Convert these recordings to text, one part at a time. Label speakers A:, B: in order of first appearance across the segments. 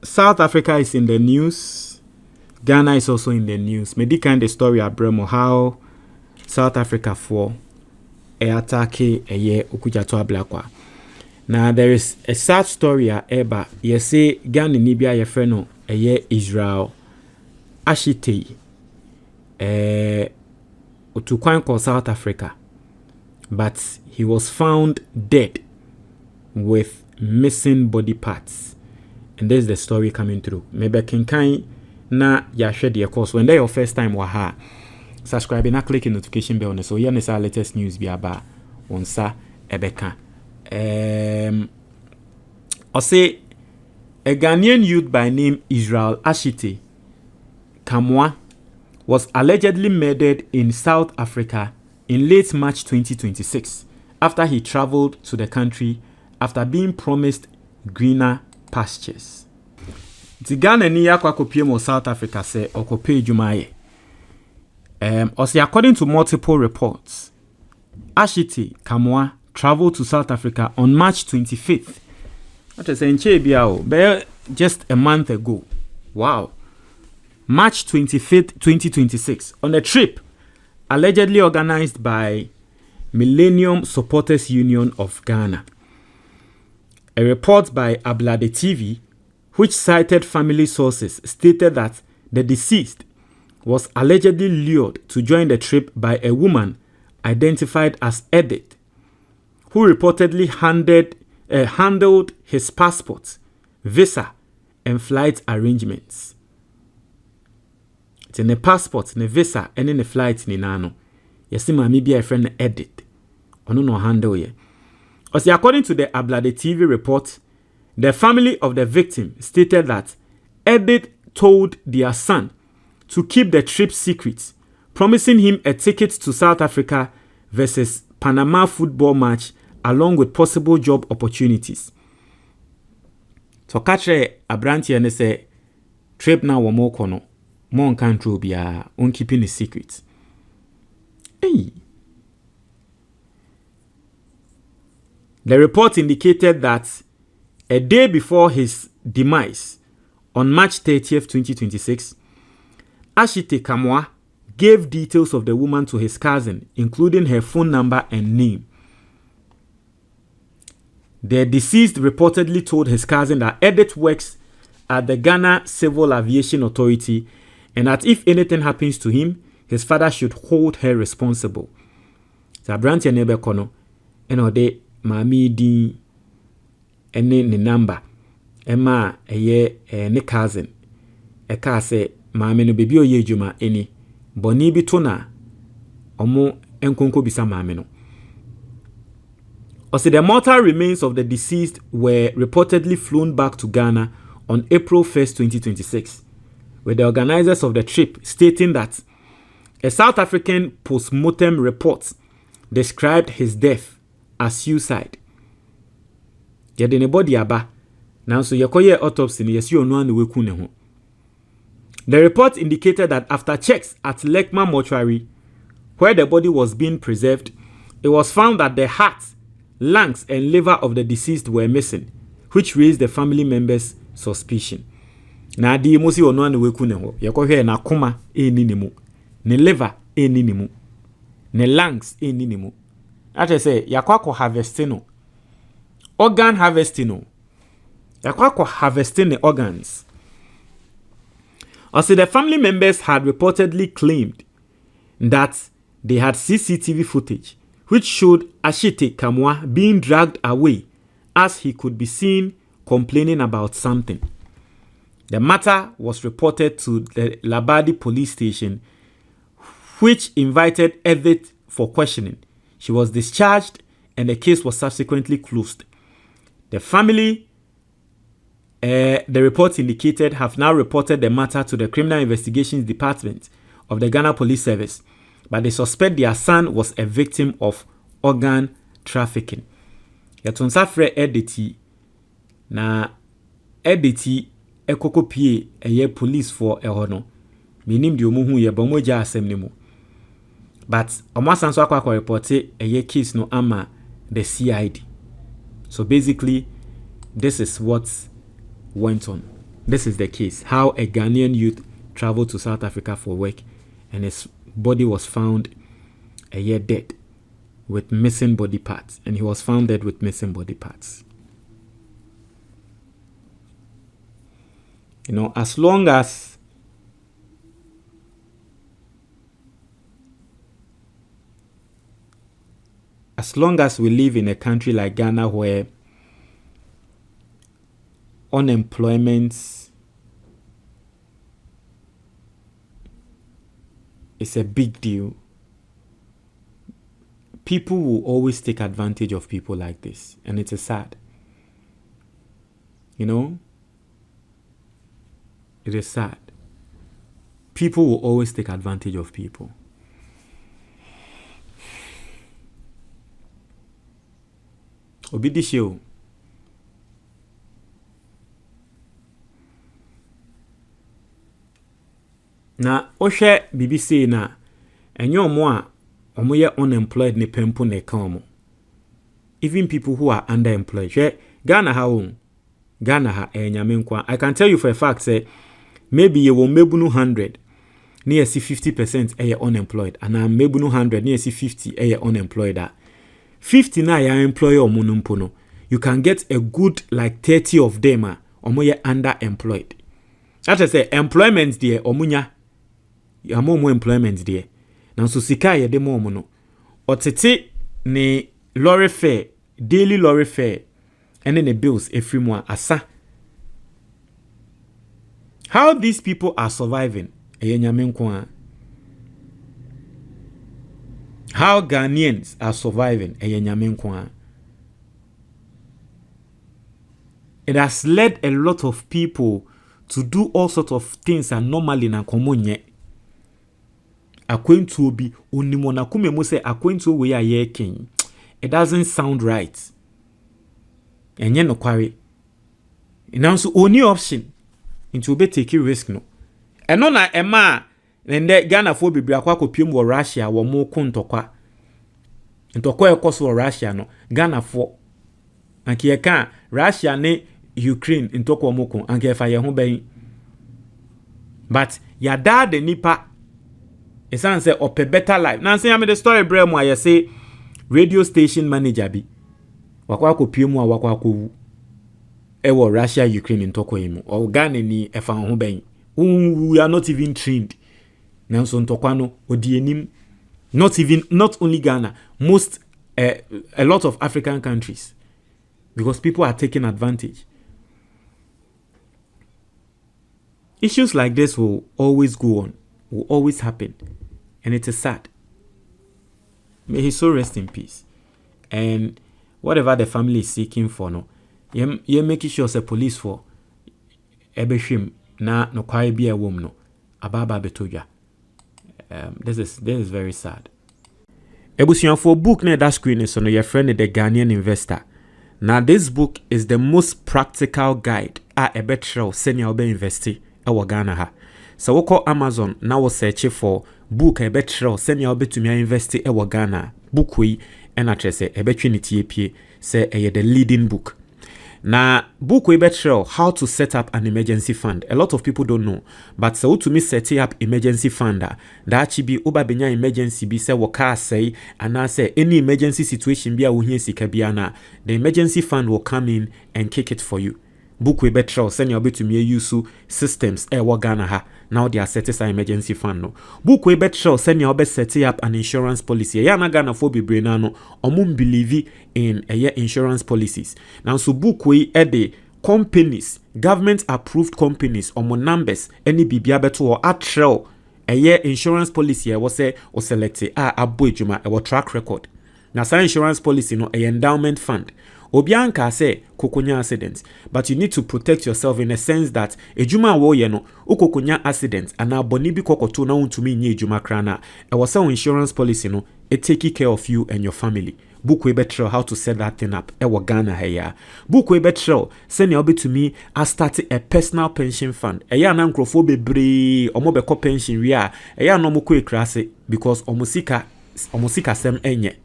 A: South Africa is in the news. Ghana is also in the news. Maybe kind of story at Bremo how South Africa for attack a Okujato Ablakwa. Now there is a sad story at Eba. You say Ghana Nibia ye freno a year Israel Ashite to call South Africa, but he was found dead with missing body parts. And there's the story coming through. Maybe kinkai na ya share the course when they your first time waha. Subscribe and click the notification bell so you know our latest news be about onsa ebeka. I say a Ghanaian youth by name Israel Ashite Kamwa was allegedly murdered in South Africa in late March 2026 after he traveled to the country after being promised greener pastures. The Ghanaian yakwa kopie South Africa say okope jumaye. According to multiple reports, Ashite Kamwa traveled to South Africa on March 25th. That is just a month ago. Wow. March 25th, 2026, on a trip allegedly organized by Millennium Supporters Union of Ghana. A report by Ablade TV, which cited family sources, stated that the deceased was allegedly lured to join the trip by a woman identified as Edith, who reportedly handled his passport, visa, and flight arrangements. In the passport, the visa, and in the flight, ni nano. Yes, mami be a friend Edith. Ono no handle ye. According to the Ablade TV report, the family of the victim stated that Edith told their son to keep the trip secret, promising him a ticket to South Africa versus Panama football match along with possible job opportunities. So catch Abranti and say trip now wa mo kono. Mon control be on keeping the secret. Hey. The report indicated that a day before his demise, on March 30th, 2026, Ashite Kamwa gave details of the woman to his cousin, including her phone number and name. The deceased reportedly told his cousin that Edith works at the Ghana Civil Aviation Authority and that if anything happens to him, his father should hold her responsible. Sabranti nebe kono, eno de mami di ene ni number, ema eye ne cousin, eka se mami no bebi oye juma eni, boni bi tona, omo enkonko bisa mami no. Also, the mortal remains of the deceased were reportedly flown back to Ghana on April 1st, 2026. With the organizers of the trip stating that a South African post-mortem report described his death as suicide. Yede ne body aba, nanso yekoye autopsy ni yesi onu anu weku ne ho. The report indicated that after checks at Lekma mortuary, where the body was being preserved, it was found that the heart, lungs, and liver of the deceased were missing, which raised the family members' suspicion. Na di musi onu anu weku ne ho. Yekohwe na koma eni ne mu. Ne liver eni ne mu. Ne lungs eni ne mu. Ate say yakwako harvesting no. Organ harvesting no. Yakwako harvesting the organs. Also, the family members had reportedly claimed that they had CCTV footage which showed Ashite Kamwa being dragged away as he could be seen complaining about something. The matter was reported to the Labadi police station, which invited Edith for questioning. She was discharged and the case was subsequently closed. The family, the reports indicated, have now reported the matter to the Criminal Investigations Department of the Ghana Police Service, but they suspect their son was a victim of organ trafficking. Yatonsafre Edith na Edith ekokopie eye police for ehono. Minim di omuhu ye bomoja asem ne mu. But omasanso akwa report eye case no ama the CID. So basically, this is what went on. This is the case. How a Ghanaian youth traveled to South Africa for work and his body was found a year dead with missing body parts. And he was found dead with missing body parts. You know, as long as we live in a country like Ghana where unemployment is a big deal, people will always take advantage of people like this, and it is sad. You know, it is sad. People will always take advantage of people. Obi di show. Na ohwe BBC na enye omo a omo ye unemployed ne pempo ne ka omo. Even people who are underemployed. Ghana ha won. Ghana ha enyame nkwa. I can tell you for a fact say maybe you will mebunu 100 near see 50% eye unemployed and I mebunu 100 near see 50 eye unemployed. 50 na ya employer omo numpo no. You can get a good like 30 of them omo ye underemployed. That is say employment there omunya ya mo employment there. Na so sika ye de mo no. Otete ne lorry fare, daily lorry fare, and then the bills every month asa. How these people are surviving? How Ghanaians are surviving? It has led a lot of people to do all sorts of things and normally na komonye. According to be unimona kume mo say according to we are yeking. It doesn't sound right. Enye no kware. Inanso only option into be take risk no. Eno na ema nende Ghana fo bibiri akwa kopiem wo Russia wo mo ko ntokwa. Ntokwa ekoso wo Russia no Ghana fo anke ka Russia ne Ukraine ntokwa mo ko anke fa ye ho ben. But ya dad the nipa esan say ope better life. Now say am the story bre mo aye say radio station manager bi wakwa kopiem a wakwa kowu ewo Russia Ukraine ntokwa yimu o Ghana ni efa ho ben. We are not even trained. Nanso ntokwa no odi enim. Not only Ghana, most a lot of African countries, because people are taking advantage. Issues like this will always go on, will always happen, and it is sad. May his soul rest in peace. And whatever the family is seeking for, no, you making sure the police for ebeshim na no kwai bi a wom no ababa betoja. This is very sad. Ebusian for book na that screen is on your friend the Ghanaian investor. Now this book is the most practical guide a ebetrel senior obe investi ewa Ghana ha. So we call Amazon now we search for book ebetrel senior obe to me investi ewa Ghana. Book we and address ebetwi ni tie say the leading book. Now, book we better how to set up an emergency fund. A lot of people don't know, but so to me setting up emergency fund that should be oba benya emergency be say waka say and I say any emergency situation be a wuhie sika biana, the emergency fund will come in and kick it for you. Book we better send your bit to me use systems Ghana ha. Now they are setting up emergency fund no. Book we better send your best setting up an insurance policy. Ya na Ghana for be brainano omum believe in insurance policies. Now so book we the companies, government approved companies omo numbers any bibia beto or atrel insurance policy was say or select abo ejuma e track record. Now sa insurance policy no endowment fund. Obianka say kokonya accident, but you need to protect yourself in a sense that ejuma wo ye no ukokonya accident and aboni bi kokoto na untumi nye ejuma krana e was insurance policy no it take care of you and your family. Book we better how to set that thing up ewa Ghana here. Book we better send you to me I start a personal pension fund eya na nkrofo bebre omo be ko pension wi a eya no mo ko ekrase because omosika sem enye.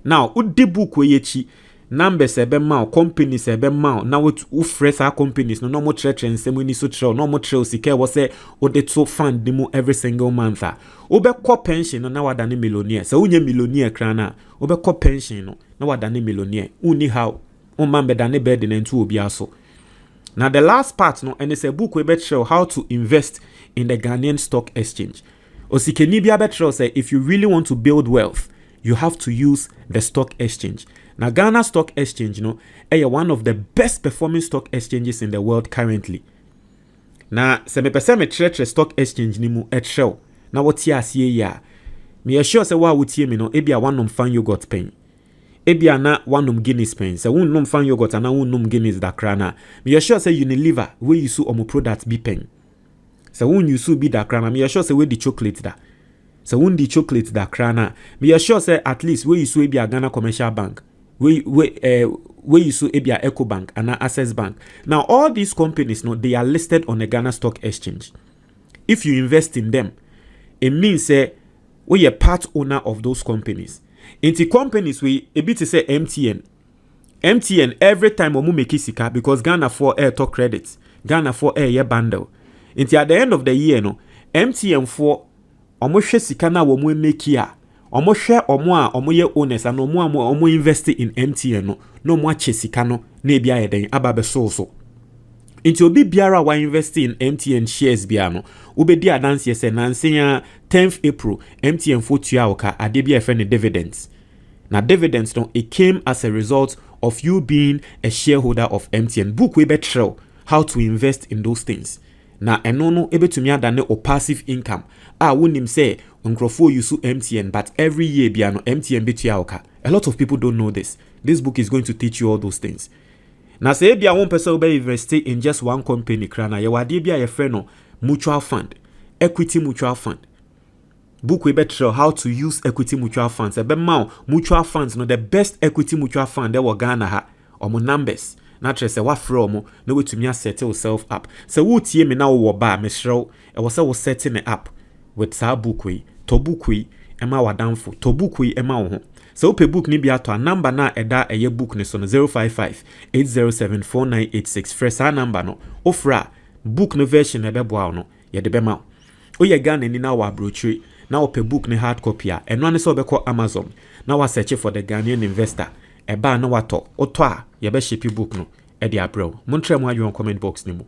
A: Now udi book we yechi numbers ebe ma companies ebe ma na wo fresh our companies no mo church and same ni so trell no mo trell sika wo say wo de to fund mu every single month wo be call pension no na wada ne millionaire so unye millionaire krana wo be call pension no na wada ne millionaire uni how o man be da ne bed na ntu obi aso. Now the last part no and it's a book we bet show how to invest in the Ghanaian stock exchange. Osikeni bia bet show say if you really want to build wealth, you have to use the stock exchange. Now Ghana Stock Exchange is one of the best performing stock exchanges in the world currently. Now se me pese me trere stock exchange ni mu show. Na what ya see ya. Me sure say wa wutie me no ebia one fan yogurt pen. Ebia na one Guinness pen. Se won nom fan yogurt and won Guinness da krana. Me sure say Unilever we use omo product be pen. Se won use be da krana. Me sure say we the chocolate da. Se won the chocolate da krana. Me sure say at least we use ebia Ghana Commercial Bank. We use ebia Eco Bank and Access Bank. Now all these companies they are listed on the Ghana Stock Exchange. If you invest in them, it means we are part owner of those companies. Into companies we a bit to say MTN every time we make sika because Ghana for air talk credits, Ghana for air year bundle. Into at the end of the year MTN for omo sika na we make here. Omo share omo ye owners and omo invest in MTN no mo ache sika no na bia eden ababe so. Into obi biara wa invest in MTN shares bia no obedi adanse ye se nanse ya 10th April MTN for tua oka ade bia friend dividends. Na dividends it came as a result of you being a shareholder of MTN. Book we betrell how to invest in those things. Na eno no ebetumi adane o passive income. Wonim say nkrofo use MTN but every year bia no MTN betua oka. A lot of people don't know this. This book is going to teach you all those things. Na say bia one person will invest in just one company krana ye wade bia ye friend no mutual fund, equity mutual fund. Book we better how to use equity mutual funds. Ebe ma mutual funds the best equity mutual fund there wa Ghana ha omo numbers. Naturally say wa frɛ omo na wetumi set yourself up. So wo tie me na wo ba me hrew e wo say wo setting it up with sa book we to book we e ma wadanfo to book we e ma wo ho. So open book ni bia to a number na eda eye book ni so no 055-807-4986 fresh a number no ofra book no version e beboa no ye de bema o ye Ghana ni na wa brochure na open book ni hard copy a eno ne so obekọ Amazon na wa search for the Ghanaian investor e ba na wato oto a ye be ship book no e de abro montre mo adwo comment box ni mu.